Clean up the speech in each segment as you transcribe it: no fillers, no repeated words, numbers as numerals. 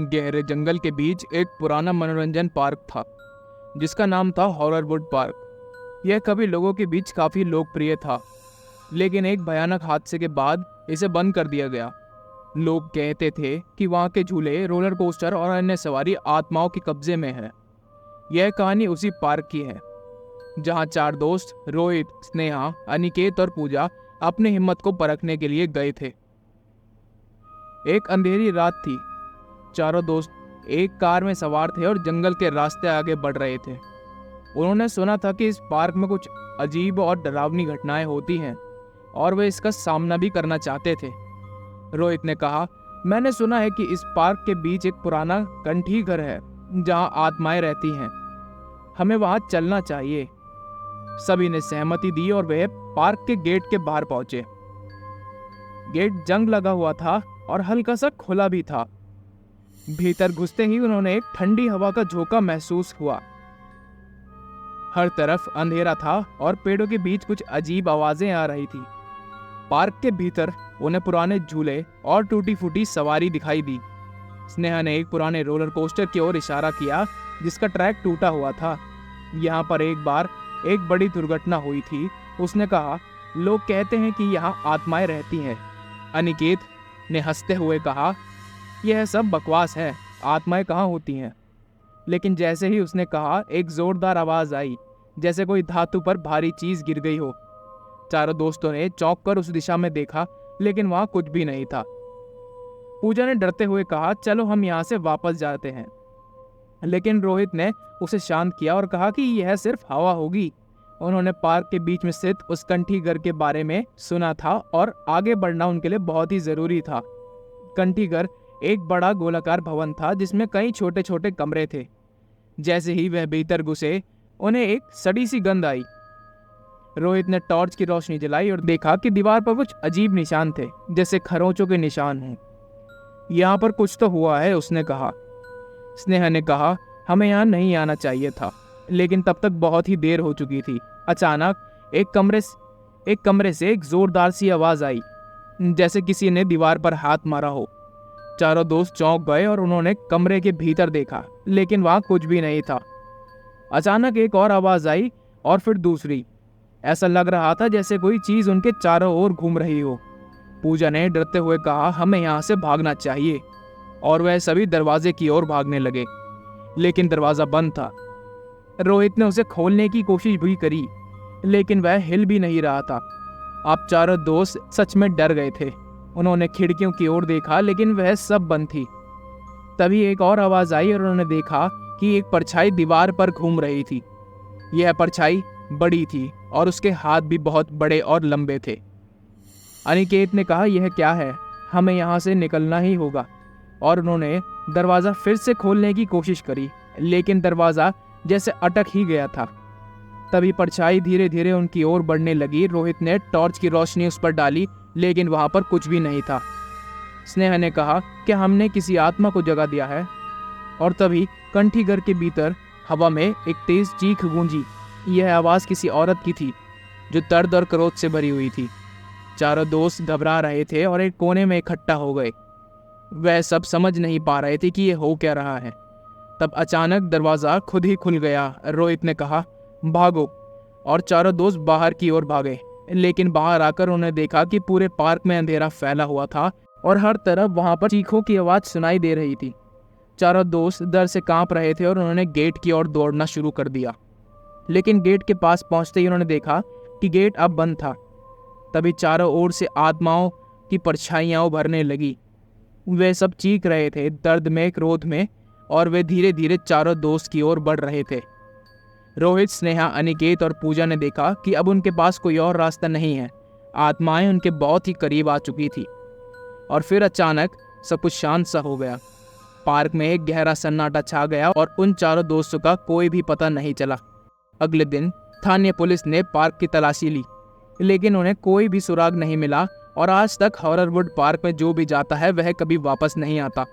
गहरे जंगल के बीच एक पुराना मनोरंजन पार्क था जिसका नाम था हॉररवुड पार्क। यह कभी लोगों के बीच काफी लोकप्रिय था, लेकिन एक भयानक हादसे के बाद इसे बंद कर दिया गया। लोग कहते थे कि वहाँ के झूले, रोलर कोस्टर और अन्य सवारी आत्माओं के कब्जे में है। यह कहानी उसी पार्क की है जहाँ 4 दोस्त रोहित, स्नेहा, अनिकेत और पूजा अपनी हिम्मत को परखने के लिए गए थे। एक अंधेरी रात थी। चारों दोस्त एक कार में सवार थे और जंगल के रास्ते आगे बढ़ रहे थे। उन्होंने सुना था कि इस पार्क में कुछ अजीब और डरावनी घटनाएं होती हैं और वे इसका सामना भी करना चाहते थे। रोहित ने कहा, मैंने सुना है कि इस पार्क के बीच एक पुराना कंठी घर है जहां आत्माएं रहती हैं। हमें वहां चलना चाहिए। सभी ने सहमति दी और वे पार्क के गेट के बाहर पहुंचे। गेट जंग लगा हुआ था और हल्का सा खुला भी था। भीतर घुसते ही उन्होंने एक ठंडी हवा का झोंका महसूस हुआ। हर तरफ अंधेरा था और पेड़ों के बीच कुछ अजीब आवाजें आ रही थी। पार्क के भीतर उन्हें पुराने झूले और टूटी फूटी सवारी दिखाई दी। स्नेहा ने एक पुराने रोलर कोस्टर की ओर इशारा किया जिसका ट्रैक टूटा हुआ था। यहाँ पर एक बार एक बड़ी दुर्घटना हुई थी। उसने कहा, लोग कहते हैं कि यहाँ आत्माएं रहती हैं। अनिकेत ने हंसते हुए कहा, यह सब बकवास है, आत्माएं कहाँ होती हैं। लेकिन जैसे ही उसने कहा, एक जोरदार आवाज आई जैसे कोई धातु पर भारी चीज गिर गई हो। चारों दोस्तों ने चौंक कर उस दिशा में देखा, लेकिन वहां कुछ भी नहीं था। पूजा ने डरते हुए कहा, चलो हम यहाँ से वापस जाते हैं। लेकिन रोहित ने उसे शांत किया और कहा कि यह सिर्फ हवा होगी। उन्होंने पार्क के बीच में स्थित उस कंठी घर के बारे में सुना था और आगे बढ़ना उनके लिए बहुत ही जरूरी था। कंठी घर एक बड़ा गोलाकार भवन था जिसमें कई छोटे छोटे कमरे थे। जैसे ही वह भीतर घुसे, उन्हें एक सड़ी सी गंध आई। रोहित ने टॉर्च की रोशनी जलाई और देखा कि दीवार पर कुछ अजीब निशान थे, जैसे खरोंचों के निशान हों। यहाँ पर कुछ तो हुआ है, उसने कहा। स्नेहा ने कहा, हमें यहाँ नहीं आना चाहिए था, लेकिन तब तक बहुत ही देर हो चुकी थी। अचानक एक कमरे से एक जोरदार सी आवाज आई, जैसे किसी ने दीवार पर हाथ मारा हो। चारों दोस्त चौंक गए और उन्होंने कमरे के भीतर देखा, लेकिन वहां कुछ भी नहीं था। अचानक एक और आवाज आई और फिर दूसरी। ऐसा लग रहा था जैसे कोई चीज उनके चारों ओर घूम रही हो। पूजा ने डरते हुए कहा, हमें यहाँ से भागना चाहिए, और वह सभी दरवाजे की ओर भागने लगे, लेकिन दरवाजा बंद था। रोहित ने उसे खोलने की कोशिश भी करी, लेकिन वह हिल भी नहीं रहा था। आप चारों दोस्त सच में डर गए थे। उन्होंने खिड़कियों की ओर देखा, लेकिन वह सब बंद थी। तभी एक और आवाज आई और उन्होंने देखा कि एक परछाई दीवार पर घूम रही थी। यह परछाई बड़ी थी और उसके हाथ भी बहुत बड़े और लंबे थे। अनिकेत ने कहा, यह क्या है, हमें यहाँ से निकलना ही होगा। और उन्होंने दरवाजा फिर से खोलने की कोशिश करी, लेकिन दरवाजा जैसे अटक ही गया था। तभी परछाई धीरे धीरे उनकी ओर बढ़ने लगी। रोहित ने टॉर्च की रोशनी उस पर डाली, लेकिन वहां पर कुछ भी नहीं था। स्नेहा ने कहा, क्या हमने किसी आत्मा को जगा दिया है? और तभी कंठी घर के भीतर हवा में एक तेज चीख गूंजी। यह आवाज किसी औरत की थी जो दर्द और क्रोध से भरी हुई थी। चारों दोस्त घबरा रहे थे और एक कोने में इकट्ठा हो गए। वह सब समझ नहीं पा रहे थे कि यह हो क्या रहा है। तब अचानक दरवाजा खुद ही खुल गया। रोहित ने कहा, भागो, और चारों दोस्त बाहर की ओर भागे। लेकिन बाहर आकर उन्हें देखा कि पूरे पार्क में अंधेरा फैला हुआ था और हर तरफ वहां पर चीखों की आवाज सुनाई दे रही थी। चारों दोस्त डर से कांप रहे थे और उन्होंने गेट की ओर दौड़ना शुरू कर दिया। लेकिन गेट के पास पहुंचते ही उन्होंने देखा कि गेट अब बंद था। तभी चारों ओर से आत्माओं की परछाइयां उभरने लगी। वे सब चीख रहे थे, दर्द में, क्रोध में, और वे धीरे धीरे चारों दोस्त की ओर बढ़ रहे थे। रोहित, स्नेहा, अनिकेत और पूजा ने देखा कि अब उनके पास कोई और रास्ता नहीं है। आत्माएं उनके बहुत ही करीब आ चुकी थी। और फिर अचानक सब कुछ शांत सा हो गया। पार्क में एक गहरा सन्नाटा छा गया और उन चारों दोस्तों का कोई भी पता नहीं चला। अगले दिन स्थानीय पुलिस ने पार्क की तलाशी ली, लेकिन उन्हें कोई भी सुराग नहीं मिला। और आज तक हॉररवुड पार्क में जो भी जाता है वह कभी वापस नहीं आता।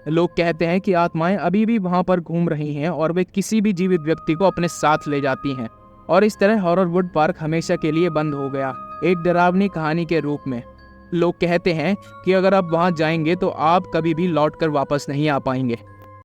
लोग कहते हैं कि आत्माएं अभी भी वहां पर घूम रही हैं और वे किसी भी जीवित व्यक्ति को अपने साथ ले जाती हैं। और इस तरह हॉररवुड पार्क हमेशा के लिए बंद हो गया, एक डरावनी कहानी के रूप में। लोग कहते हैं कि अगर आप वहाँ जाएंगे तो आप कभी भी लौट कर वापस नहीं आ पाएंगे।